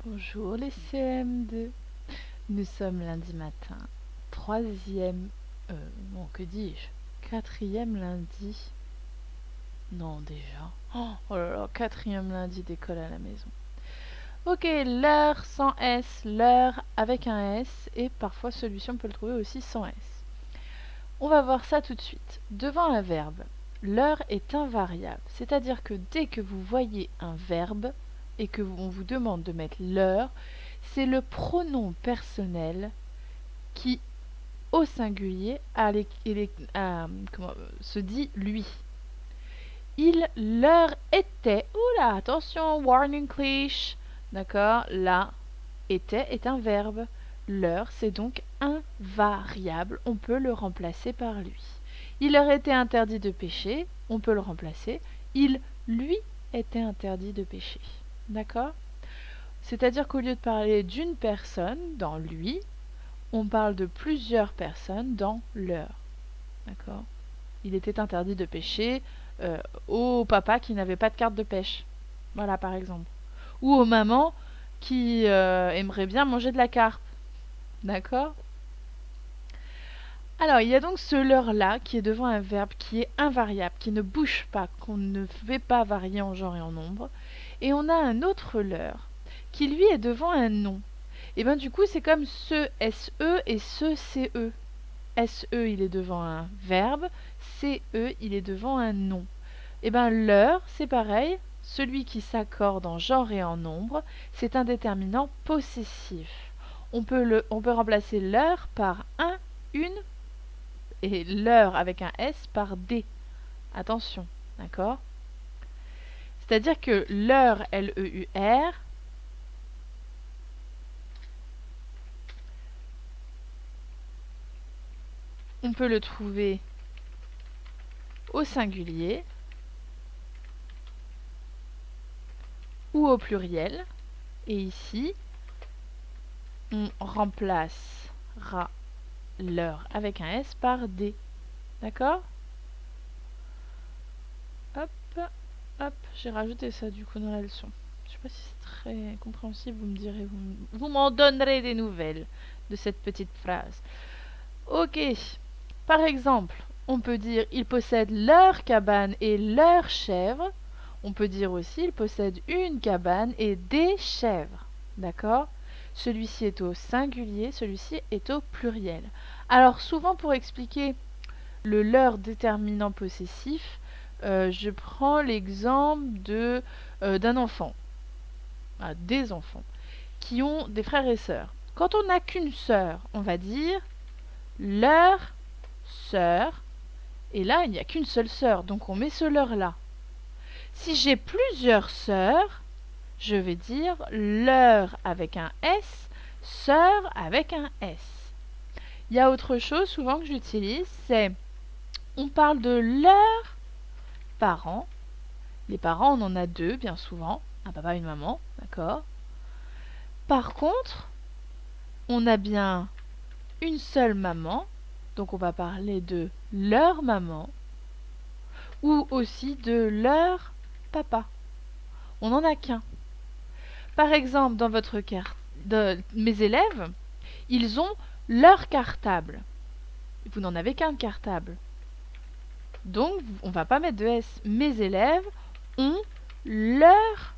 Bonjour les CM2. Nous sommes lundi matin. Troisième... non, que dis-je? Quatrième lundi. Non, déjà. Oh là là, quatrième lundi d'école à la maison. Ok, l'heure sans S, l'heure avec un S, et parfois celui-ci on peut le trouver aussi sans S. On va voir ça tout de suite. Devant un verbe, l'heure est invariable, c'est-à-dire que dès que vous voyez un verbe et que on vous demande de mettre l'heure, c'est le pronom personnel qui, au singulier, se dit lui. L'heure était. Oula, attention, warning cliché. D'accord, là, était est un verbe. L'heure, c'est donc invariable. On peut le remplacer par lui. Il leur était interdit de pécher. On peut le remplacer. Il, lui, était interdit de pécher. D'accord? C'est-à-dire qu'au lieu de parler d'une personne dans lui, on parle de plusieurs personnes dans leur. D'accord? Il était interdit de pêcher au papa qui n'avait pas de carte de pêche. Voilà, par exemple. Ou aux mamans qui aimeraient bien manger de la carpe. D'accord? Alors, il y a donc ce leur-là qui est devant un verbe qui est invariable, qui ne bouge pas, qu'on ne fait pas varier en genre et en nombre. Et on a un autre leur qui, lui, est devant un nom. Et bien, du coup, c'est comme ce SE et ce CE. SE, il est devant un verbe. CE, il est devant un nom. Et bien, leur, c'est pareil. Celui qui s'accorde en genre et en nombre, c'est un déterminant possessif. On peut remplacer leur par un, une, et leur avec un S par des. Attention, d'accord? C'est-à-dire que leur, L-E-U-R, on peut le trouver au singulier ou au pluriel. Et ici, on remplacera leur avec un S par des. D'accord? Hop, hop, j'ai rajouté ça du coup dans la leçon. Je sais pas si c'est très compréhensible, vous me direz, vous m'en donnerez des nouvelles de cette petite phrase. Ok, par exemple, on peut dire ils possèdent leur cabane et leurs chèvres. On peut dire aussi ils possèdent une cabane et des chèvres. D'accord? Celui-ci est au singulier, celui-ci est au pluriel. Alors souvent pour expliquer le leur déterminant possessif, je prends l'exemple d'un enfant, des enfants, qui ont des frères et sœurs. Quand on n'a qu'une sœur, on va dire leur sœur, et là il n'y a qu'une seule sœur, donc on met ce leur là. Si j'ai plusieurs sœurs, je vais dire leur avec un S, sœur avec un S. Il y a autre chose souvent que j'utilise, c'est on parle de leurs parents. Les parents, on en a deux bien souvent, un papa et une maman, d'accord? Par contre, on a bien une seule maman, donc on va parler de leur maman, ou aussi de leur papa. On n'en a qu'un. Par exemple, dans votre carte, mes élèves, ils ont leur cartable. Vous n'en avez qu'un cartable. Donc, on ne va pas mettre de S. Mes élèves ont leur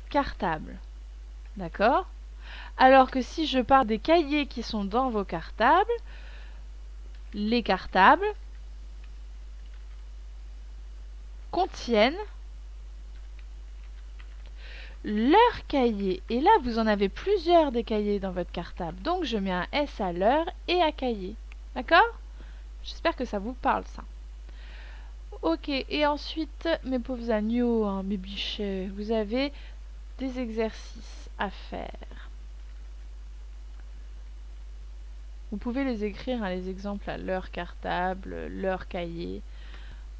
cartable. D'accord? Alors que si je parle des cahiers qui sont dans vos cartables, les cartables contiennent leur cahier. Et là, vous en avez plusieurs des cahiers dans votre cartable. Donc, je mets un S à leur et à cahier. D'accord? J'espère que ça vous parle, ça. Ok, et ensuite, mes pauvres agneaux, hein, mes bichets, vous avez des exercices à faire. Vous pouvez les écrire, hein, les exemples à leur cartable, leur cahier.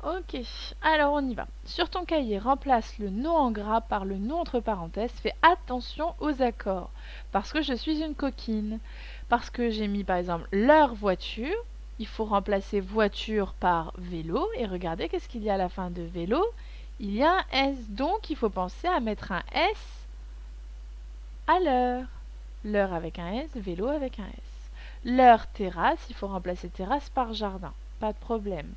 Ok, alors on y va. Sur ton cahier, remplace le nom en gras par le nom entre parenthèses. Fais attention aux accords. Parce que je suis une coquine. Parce que j'ai mis par exemple leur voiture. Il faut remplacer voiture par vélo. Et regardez qu'est-ce qu'il y a à la fin de vélo. Il y a un S. Donc il faut penser à mettre un S à l'heure. L'heure avec un S, vélo avec un S. Leur terrasse, il faut remplacer terrasse par jardin. Pas de problème.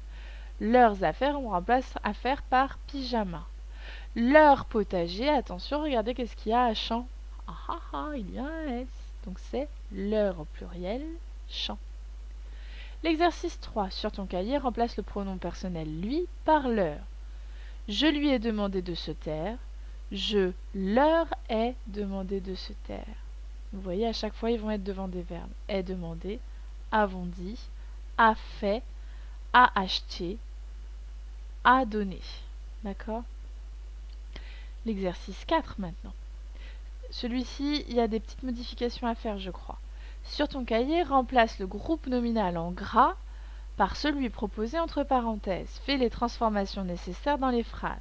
Leurs affaires, on remplace affaires par pyjama. Leur potager, attention, regardez qu'est-ce qu'il y a à champ. Ah ah ah, il y a un S. Donc c'est leur au pluriel, champ. L'exercice 3. Sur ton cahier, remplace le pronom personnel lui par leur. Je lui ai demandé de se taire. Je leur ai demandé de se taire. Vous voyez, à chaque fois, ils vont être devant des verbes. Est demandé, avons dit, a fait, a acheté, a donné. D'accord? L'exercice 4 maintenant. Celui-ci, il y a des petites modifications à faire, je crois. Sur ton cahier, remplace le groupe nominal en gras par celui proposé entre parenthèses. Fais les transformations nécessaires dans les phrases.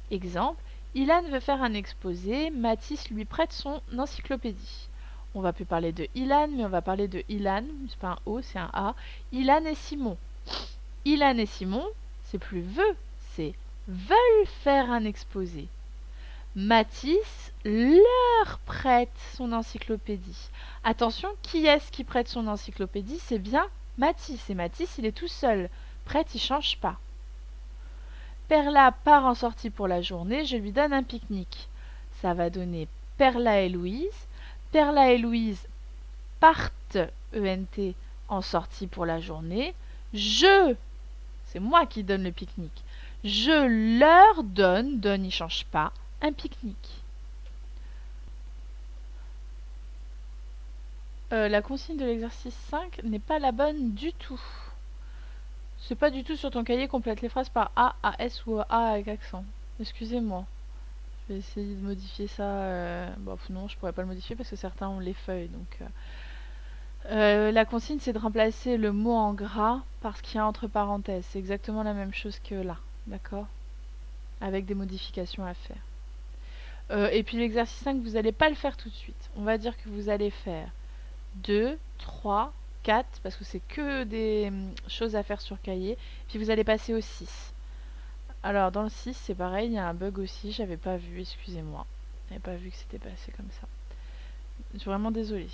Exemple, Ilan veut faire un exposé, Mathis lui prête son encyclopédie. On va plus parler de Ilan, mais on va parler de Ilan, c'est pas un O, c'est un A. Ilan et Simon. Ilan et Simon, c'est plus veut, c'est veulent faire un exposé. Mathis leur prête son encyclopédie. Attention, qui est-ce qui prête son encyclopédie? C'est bien Mathis. Et Mathis, il est tout seul. Prête, il change pas. Perla part en sortie pour la journée, je lui donne un pique-nique. Ça va donner Perla et Louise. Perla et Louise partent, ENT, en sortie pour la journée. C'est moi qui donne le pique-nique. Je leur donne, il change pas, un pique-nique. La consigne de l'exercice 5 n'est pas la bonne du tout. C'est pas du tout sur ton cahier, complète les phrases par A, AS ou A avec accent. Excusez-moi. Je vais essayer de modifier ça. Bon, non, je pourrais pas le modifier parce que certains ont les feuilles. Donc, la consigne, c'est de remplacer le mot en gras par ce qu'il y a entre parenthèses. C'est exactement la même chose que là. D'accord? Avec des modifications à faire. Et puis l'exercice 5, vous n'allez pas le faire tout de suite. On va dire que vous allez faire 2, 3, 4, parce que c'est que des choses à faire sur cahier. Puis vous allez passer au 6. Alors dans le 6, c'est pareil, il y a un bug aussi, j'avais pas vu, excusez-moi. J'avais pas vu que c'était passé comme ça. Je suis vraiment désolée.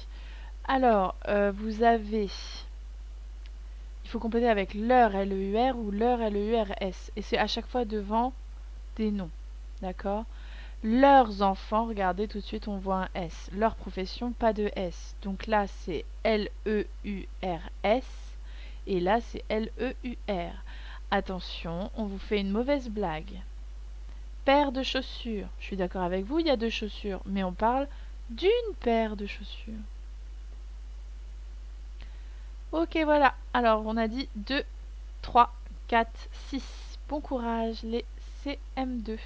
Alors, vous avez... Il faut compléter avec leur LEUR ou leur LEURS. Et c'est à chaque fois devant des noms. D'accord? Leurs enfants, regardez, tout de suite on voit un S. Leur profession, pas de S. Donc là c'est LEURS et là c'est LEUR. Attention, on vous fait une mauvaise blague. Paire de chaussures. Je suis d'accord avec vous, il y a deux chaussures, mais on parle d'une paire de chaussures. Ok, voilà. Alors on a dit 2, 3, 4, 6. Bon courage les CM2.